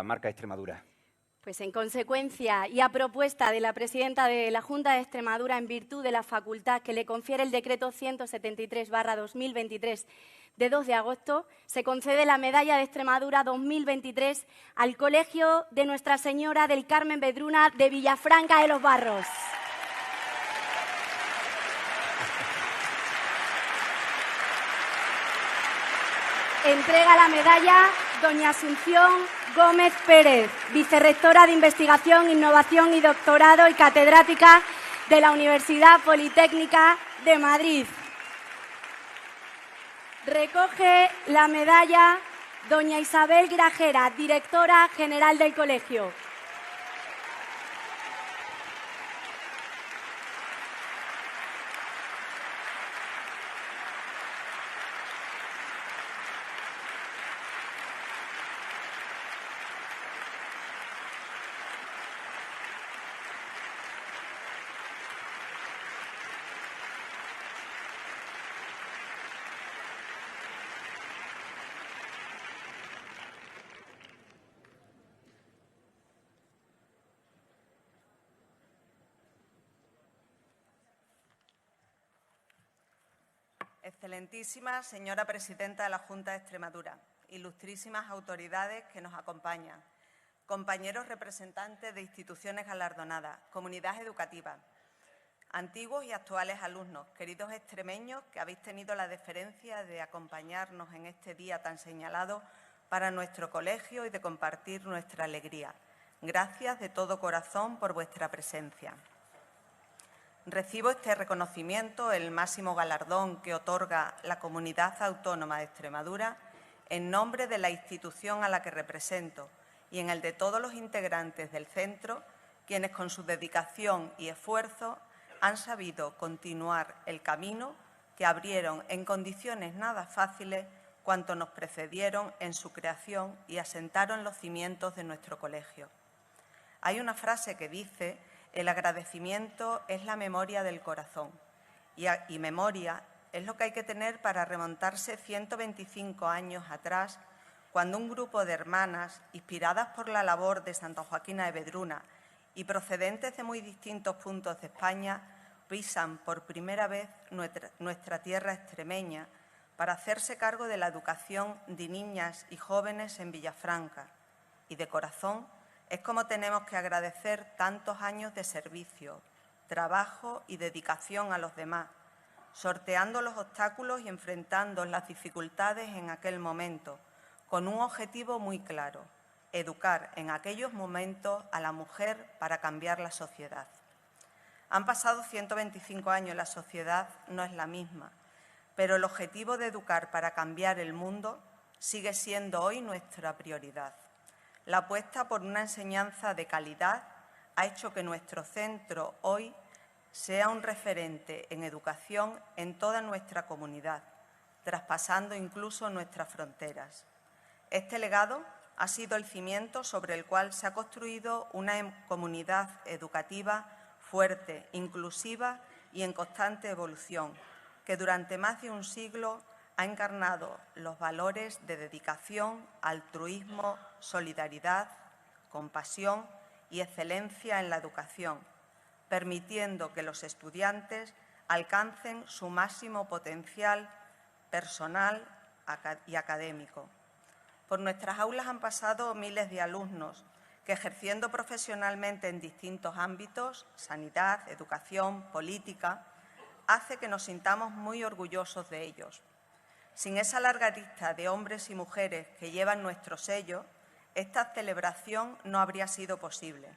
Marca Extremadura. Pues en consecuencia y a propuesta de la presidenta de la Junta de Extremadura, en virtud de la facultad que le confiere el decreto 173/2023 de 2 de agosto, se concede la Medalla de Extremadura 2023 al Colegio de Nuestra Señora del Carmen Vedruna de Villafranca de los Barros. Entrega la medalla doña Asunción Gómez Pérez, vicerrectora de Investigación, Innovación y Doctorado y catedrática de la Universidad Politécnica de Madrid. Recoge la medalla doña Isabel Grajera, directora general del colegio. Excelentísima señora presidenta de la Junta de Extremadura, ilustrísimas autoridades que nos acompañan, compañeros representantes de instituciones galardonadas, comunidad educativa, antiguos y actuales alumnos, queridos extremeños que habéis tenido la deferencia de acompañarnos en este día tan señalado para nuestro colegio y de compartir nuestra alegría. Gracias de todo corazón por vuestra presencia. Recibo este reconocimiento, el máximo galardón que otorga la Comunidad Autónoma de Extremadura, en nombre de la institución a la que represento y en el de todos los integrantes del centro, quienes con su dedicación y esfuerzo han sabido continuar el camino que abrieron en condiciones nada fáciles cuanto nos precedieron en su creación y asentaron los cimientos de nuestro colegio. Hay una frase que dice: el agradecimiento es la memoria del corazón, y memoria es lo que hay que tener para remontarse 125 años atrás, cuando un grupo de hermanas, inspiradas por la labor de Santa Joaquina de Vedruna y procedentes de muy distintos puntos de España, pisan por primera vez nuestra tierra extremeña para hacerse cargo de la educación de niñas y jóvenes en Villafranca. Y de corazón es como tenemos que agradecer tantos años de servicio, trabajo y dedicación a los demás, sorteando los obstáculos y enfrentando las dificultades en aquel momento, con un objetivo muy claro: educar en aquellos momentos a la mujer para cambiar la sociedad. Han pasado 125 años, la sociedad no es la misma, pero el objetivo de educar para cambiar el mundo sigue siendo hoy nuestra prioridad. La apuesta por una enseñanza de calidad ha hecho que nuestro centro hoy sea un referente en educación en toda nuestra comunidad, traspasando incluso nuestras fronteras. Este legado ha sido el cimiento sobre el cual se ha construido una comunidad educativa fuerte, inclusiva y en constante evolución, que durante más de un siglo ha encarnado los valores de dedicación, altruismo, solidaridad, compasión y excelencia en la educación, permitiendo que los estudiantes alcancen su máximo potencial personal y académico. Por nuestras aulas han pasado miles de alumnos que, ejerciendo profesionalmente en distintos ámbitos, sanidad, educación, política, hace que nos sintamos muy orgullosos de ellos. Sin esa larga lista de hombres y mujeres que llevan nuestro sello, esta celebración no habría sido posible.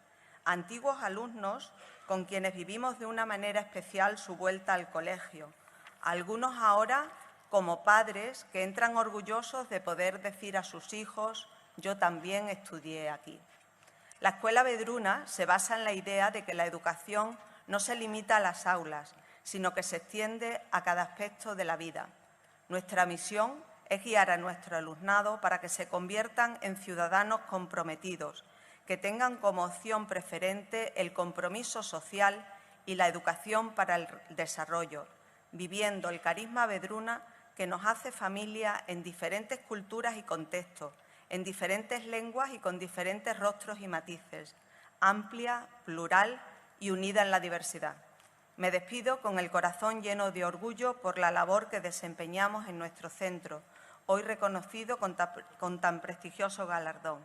Antiguos alumnos con quienes vivimos de una manera especial su vuelta al colegio. Algunos ahora como padres que entran orgullosos de poder decir a sus hijos: yo también estudié aquí. La Escuela Vedruna se basa en la idea de que la educación no se limita a las aulas, sino que se extiende a cada aspecto de la vida. Nuestra misión es guiar a nuestro alumnado para que se conviertan en ciudadanos comprometidos, que tengan como opción preferente el compromiso social y la educación para el desarrollo, viviendo el carisma Vedruna que nos hace familia en diferentes culturas y contextos, en diferentes lenguas y con diferentes rostros y matices, amplia, plural y unida en la diversidad. Me despido con el corazón lleno de orgullo por la labor que desempeñamos en nuestro centro, hoy reconocido con tan prestigioso galardón.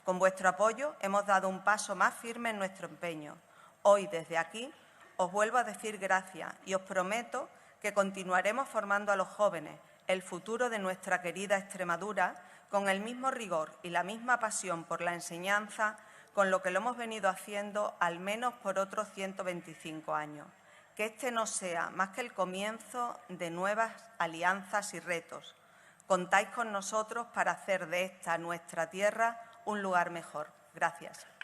Con vuestro apoyo hemos dado un paso más firme en nuestro empeño. Hoy, desde aquí, os vuelvo a decir gracias y os prometo que continuaremos formando a los jóvenes, el futuro de nuestra querida Extremadura, con el mismo rigor y la misma pasión por la enseñanza con lo que lo hemos venido haciendo al menos por otros 125 años. Que este no sea más que el comienzo de nuevas alianzas y retos. Contáis con nosotros para hacer de esta nuestra tierra un lugar mejor. Gracias.